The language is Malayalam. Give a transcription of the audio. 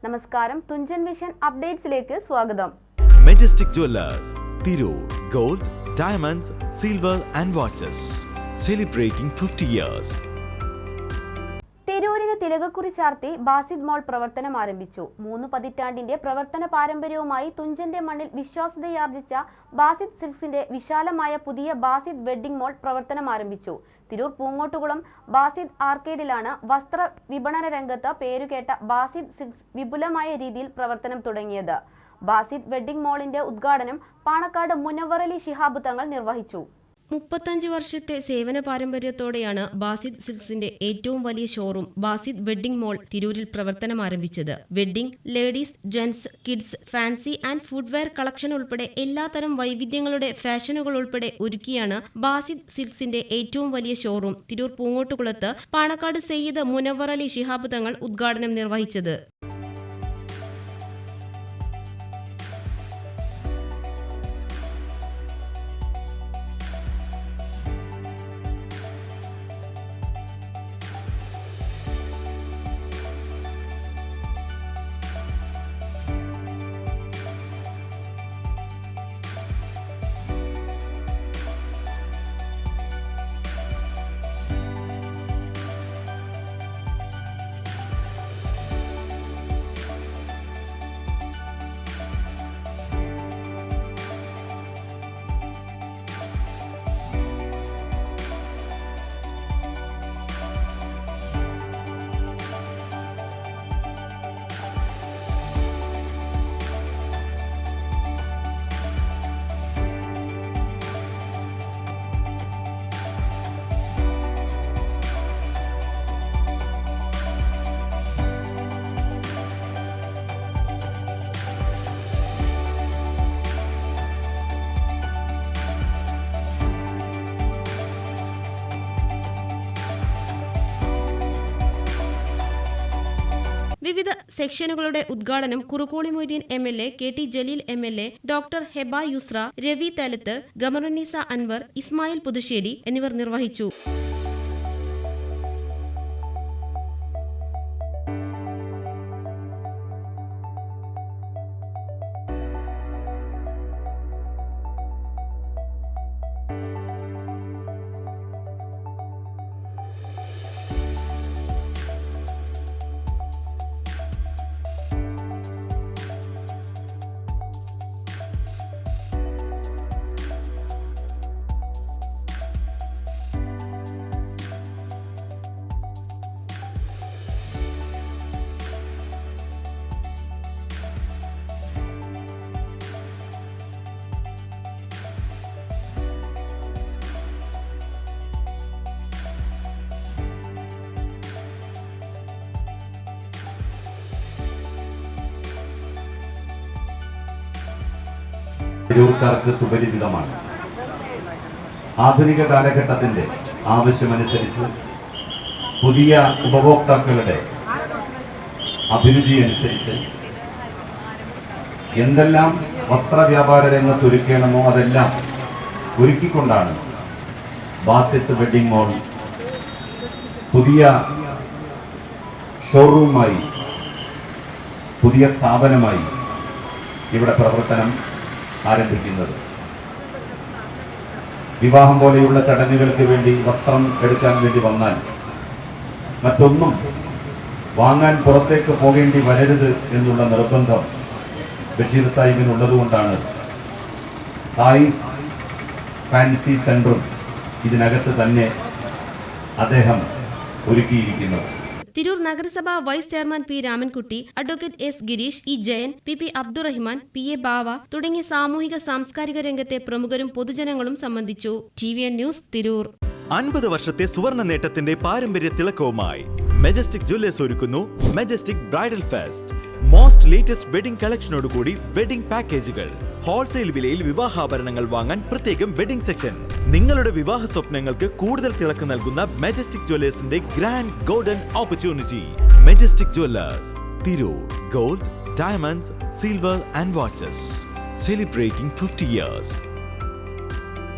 നമസ്കാരം, തുഞ്ചൻ വിഷൻ അപ്ഡേറ്റ്സിലേക്ക് സ്വാഗതം. Majestic jewellers, Tirur. Gold, diamonds, silver and watches. Celebrating 50 years. തിരൂരിന് തിലകക്കുറി ചാർത്തി ബാസിദ് മോൾ പ്രവർത്തനം ആരംഭിച്ചു. 3 പതിറ്റാണ്ടിന്റെ പ്രവർത്തന പാരമ്പര്യവുമായി തുഞ്ചന്റെ മണ്ണിൽ വിശ്വാസ്യതയാർജിച്ച ബാസിദ് സിൽക്സിന്റെ വിശാലമായ പുതിയ ബാസിദ് വെഡ്ഡിംഗ് മോൾ പ്രവർത്തനം ആരംഭിച്ചു. തിരൂർ പൂങ്ങോട്ടുകുളം ബാസിദ് ആർക്കേഡിലാണ് വസ്ത്ര വിപണന രംഗത്ത് പേരുകേട്ട ബാസിദ് സിൽക്സ് വിപുലമായ രീതിയിൽ പ്രവർത്തനം തുടങ്ങിയത്. ബാസിദ് വെഡ്ഡിംഗ് മോളിന്റെ ഉദ്ഘാടനം പാണക്കാട് മുനവ്വറലി ശിഹാബ് തങ്ങൾ നിർവഹിച്ചു. 35 വർഷത്തെ സേവന പാരമ്പര്യത്തോടെയാണ് ബാസിദ് സിൽക്സിന്റെ ഏറ്റവും വലിയ ഷോറൂം ബാസിദ് വെഡ്ഡിംഗ് മോൾ തിരൂരിൽ പ്രവർത്തനം ആരംഭിച്ചത്. Wedding, ladies, gents, kids, fancy and footwear collection ഉൾപ്പെടെ എല്ലാത്തരം വൈവിധ്യങ്ങളുടെ ഫാഷനുകൾ ഉൾപ്പെടെ ഒരുക്കിയാണ് ബാസിദ് സിൽക്സിന്റെ ഏറ്റവും വലിയ ഷോറൂം തിരൂർ പൂങ്ങോട്ടുകുളത്ത് പാണക്കാട് സയ്യിദ് മുനവ്വറലി ശിഹാബ് തങ്ങൾ ഉദ്ഘാടനം നിർവഹിച്ചത്. വിവിധ സെക്ഷനുകളുടെ ഉദ്ഘാടനം Kurukkoli Moideen MLA, KT Jaleel MLA, doctor Heba Yusra, Ravi Thalath, Khamarunnisa Anwar, Ismail Puthussery എന്നിവർ നിർവഹിച്ചു. തിരൂർക്കാർക്ക് സുപരിചിതമാണ്. ആധുനിക കാലഘട്ടത്തിന്റെ ആവശ്യമനുസരിച്ച് പുതിയ ഉപഭോക്താക്കളുടെ അഭിരുചി അനുസരിച്ച് എന്തെല്ലാം വസ്ത്രവ്യാപാര രംഗത്ത് ഒരുക്കണമോ അതെല്ലാം ഒരുക്കിക്കൊണ്ടാണ് ബാസിദ് വെഡ്ഡിംഗ് മോൾ പുതിയ ഷോറൂമായി, പുതിയ സ്ഥാപനമായി ഇവിടെ പ്രവർത്തനം ആരംഭിക്കുന്നത്. വിവാഹം പോലെയുള്ള ചടങ്ങുകൾക്ക് വേണ്ടി വസ്ത്രം എടുക്കാൻ വേണ്ടി വന്നാൽ മറ്റൊന്നും വാങ്ങാൻ പുറത്തേക്ക് പോകേണ്ടി വരരുത് എന്നുള്ള നിർബന്ധം ബഷീർ സാഹിബിനുള്ളതുകൊണ്ടാണ് തായിഫ് ഫാൻസി സെന്ററും ഇതിനകത്ത് തന്നെ അദ്ദേഹം ഒരുക്കിയിരിക്കുന്നത്. തിരൂർ നഗരസഭ vice chairman P. Ramankutty, advocate S. Girish, E. Jayan, PP. Abdurahiman, PA. Bava തുടങ്ങിയ സാമൂഹിക സാംസ്കാരിക രംഗത്തെ പ്രമുഖരും പൊതുജനങ്ങളും സംബന്ധിച്ചു. TVN news, Tirur. 50 വർഷത്തെ സുവർണ നേട്ടത്തിന്റെ പാരമ്പര്യ തിളക്കവുമായി മെജസ്റ്റിക് ജുവല്ലേഴ്സ് ഒരുക്കുന്നു majestic bridal fest. Most latest wedding കളക്ഷനോടുകൂടി വെഡിംഗ് പാക്കേജുകൾ. ഹോൾസെയിൽ വിലയിൽ വിവാഹാഭരണങ്ങൾ വാങ്ങാൻ പ്രത്യേകം വെഡിംഗ് സെക്ഷൻ. നിങ്ങളുടെ വിവാഹ സ്വപ്നങ്ങൾക്ക് കൂടുതൽ തിളക്കം നൽകുന്ന മെജസ്റ്റിക് ജുവല്ലേഴ്സിന്റെ grand golden opportunity. Majestic jewellers, Tirur. Gold, diamonds, silver and watches. Celebrating 50 years.